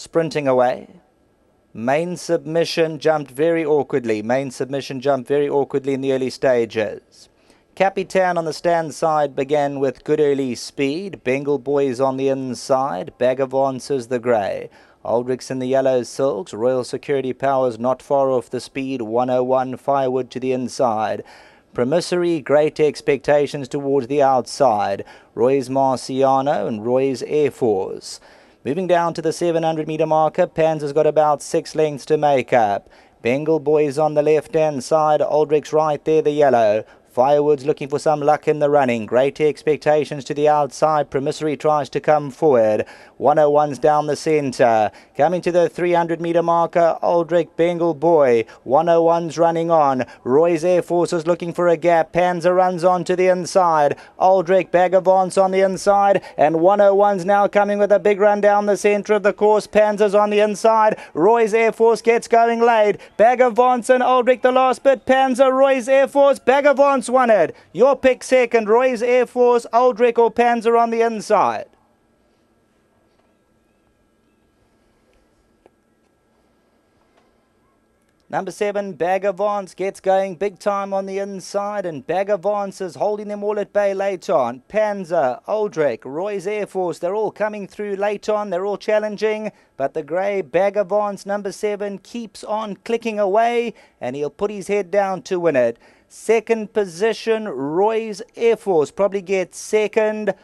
sprinting away. Main submission jumped very awkwardly. Main submission jumped very awkwardly in the early stages. Capitan on the stand side began with good early speed. Bengal Boys on the inside. Bagger VANCE is the grey. Aldrich's in the yellow silks. Royal Security Powers not far off the speed. 101 Firewood to the inside. Promissory, Great Expectations towards the outside. Roy's Marciano and Roy's Air Force. Moving down to the 700-metre marker, Panzer's got about 6 lengths to make up. Bengal Boys on the left-hand side, Aldrich's right there, the yellow. Firewood's looking for some luck in the running. Great Expectations to the outside. Promissory tries to come forward. 101's down the centre. Coming to the 300-metre marker, Aldrich, Bengal Boy. 101's running on. Roy's Air Force is looking for a gap. Panzer runs on to the inside. Aldrich, Bagger VANCE on the inside. And 101's now coming with a big run down the centre of the course. Panzer's on the inside. Roy's Air Force gets going late. Bagger VANCE and Aldrich the last bit. Panzer, Roy's Air Force. Bagger VANCE won it. Your pick second. Roy's Air Force, Aldrich or Panzer on the inside. Number 7, Bagger VANCE gets going big time on the inside, and Bagger VANCE is holding them all at bay late on. Panzer, Aldrich, Roy's Air Force, they're all coming through late on. They're all challenging, but the grey Bagger VANCE, number 7, keeps on clicking away, and he'll put his head down to win it. Second position, Roy's Air Force probably gets second.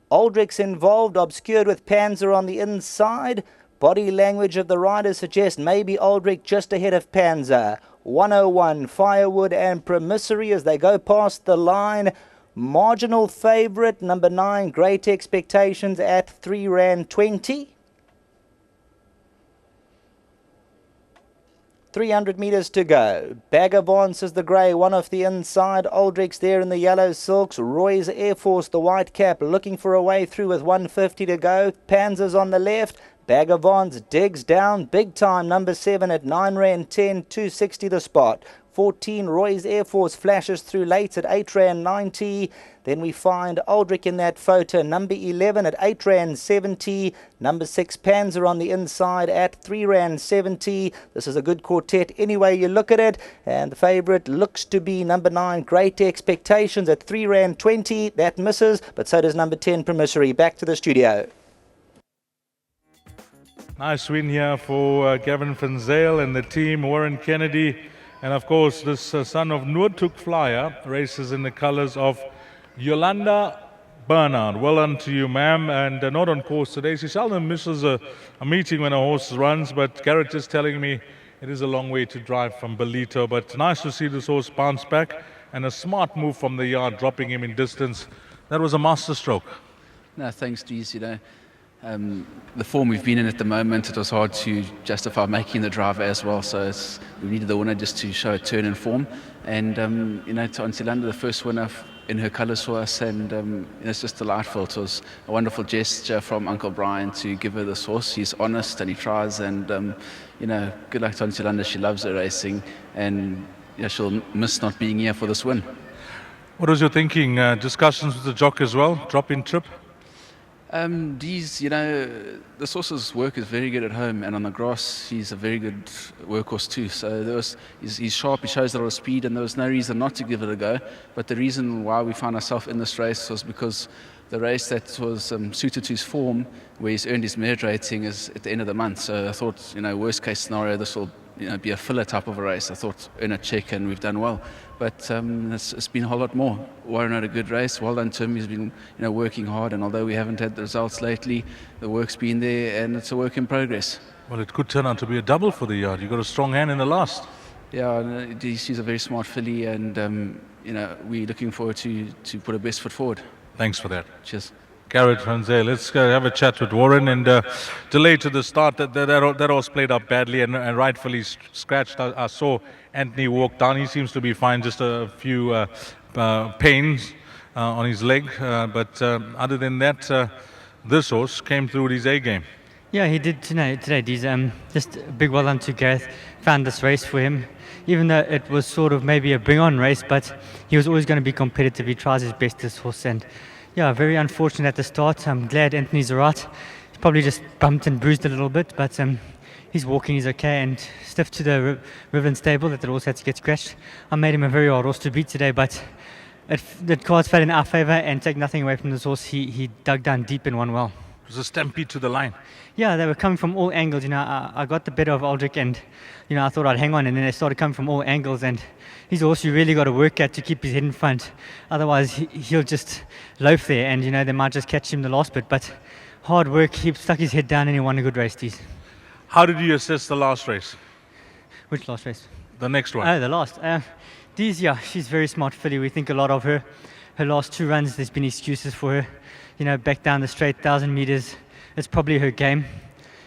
Aldrich's involved, obscured with Panzer on the inside. Body language of the rider suggests maybe Aldrich just ahead of Panzer. 101, Firewood and Promissory as they go past the line. Marginal favourite, number 9, Great Expectations at R3.20. 300 metres to go. Bagger VANCE is the grey, one off the inside. Aldrich's there in the yellow silks. Roy's Air Force, the white cap, looking for a way through with 150 to go. Panzer's on the left. Bagger VANCE digs down big time, number 7 at R9.10, 260 the spot. 14, Roy's Air Force flashes through late at R8.90. Then we find Aldrich in that photo, number 11 at R8.70. Number 6, Panzer on the inside at R3.70. This is a good quartet any way you look at it. And the favourite looks to be number 9, Great Expectations at R3.20. That misses, but so does number 10, Promissory. Back to the studio. Nice win here for Gavin Van Zyl and the team, Warren Kennedy. And of course, this son of Noortuk Flyer races in the colours of Yolanda Bernard. Well done to you, ma'am. And not on course today. She seldom misses a meeting when a horse runs, but Garrett is telling me it is a long way to drive from Belito. But nice to see this horse bounce back, and a smart move from the yard, dropping him in distance. That was a masterstroke. No, thanks, Dees. You know, the form we've been in at the moment, it was hard to justify making the drive as well. So we needed the winner just to show a turn in form. And, you know, to Ansilanda, the first winner in her colours for us. And it's just delightful. It was a wonderful gesture from Uncle Brian to give her this horse. He's honest and he tries. And, you know, good luck to Ansilanda. She loves her racing. And yeah, she'll miss not being here for this win. What was your thinking? Discussions with the jock as well? Drop-in trip? Dees, you know, this horse's work is very good at home, and on the grass he's a very good workhorse too. So he's sharp, he shows a lot of speed, and there was no reason not to give it a go. But the reason why we found ourselves in this race was because the race that was suited to his form, where he's earned his merit rating, is at the end of the month. So I thought, you know, worst case scenario, this will, you know, be a filler type of a race. I thought earn a check, and we've done well. But it's been a whole lot more. Warren had a good race. Well done to him. He's been, you know, working hard. And although we haven't had the results lately, the work's been there, and it's a work in progress. Well, it could turn out to be a double for the yard. You got a strong hand in the last. Yeah, he's a very smart filly, and you know, we're looking forward to put our best foot forward. Thanks for that. Cheers. Garrett Van Zyl, let's have a chat with Warren. And delay to the start, that horse played up badly and rightfully scratched. I saw Anthony walk down. He seems to be fine, just a few pains on his leg. But other than that, this horse came through with his A game. Yeah, he did today. He's just a big well done to Gareth. Found this race for him, even though it was sort of maybe a bring-on race, but he was always going to be competitive. He tries his best, this horse, and yeah, very unfortunate at the start. I'm glad Anthony's all right. probably just bumped and bruised a little bit, but he's walking, he's okay, and stiff to the Riverland stable that the horse had to get scratched. I made him a very hard horse to beat today, but the cards fell in our favour, and take nothing away from this horse, he dug down deep and won well. It was a stampede to the line. Yeah, they were coming from all angles. I got the better of Aldrich, and I thought I'd hang on, and then they started coming from all angles, and he's also really got to work at to keep his head in front. Otherwise, he'll just loaf there, and they might just catch him the last bit. But hard work, he stuck his head down, and he won a good race, Dees. How did you assess the last race? Which last race? The next one. Oh, the last. Dees, yeah, she's very smart filly. We think a lot of her. Her last 2 runs, there's been excuses for her. Back down the straight, 1,000 meters. It's probably her game.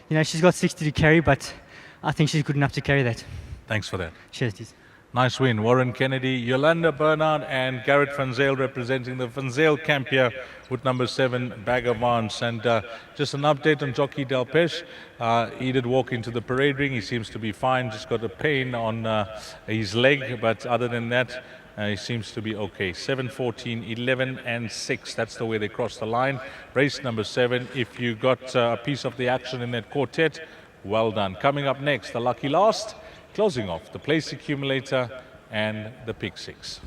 She's got 60 to carry, but I think she's good enough to carry that. Thanks for that. Cheers, Dees. Nice win. Warren Kennedy, Yolanda Bernard and Garrett Van Zyl representing the Van Zyl camp here with number 7, Bagger VANCE. And just an update on Jockey Delpeche. He did walk into the parade ring. He seems to be fine. Just got a pain on his leg. But other than that, he seems to be okay. 7, 14, 11 and 6. That's the way they cross the line. Race number 7. If you got a piece of the action in that quartet, well done. Coming up next, the lucky last. Closing off the place accumulator and the pick 6.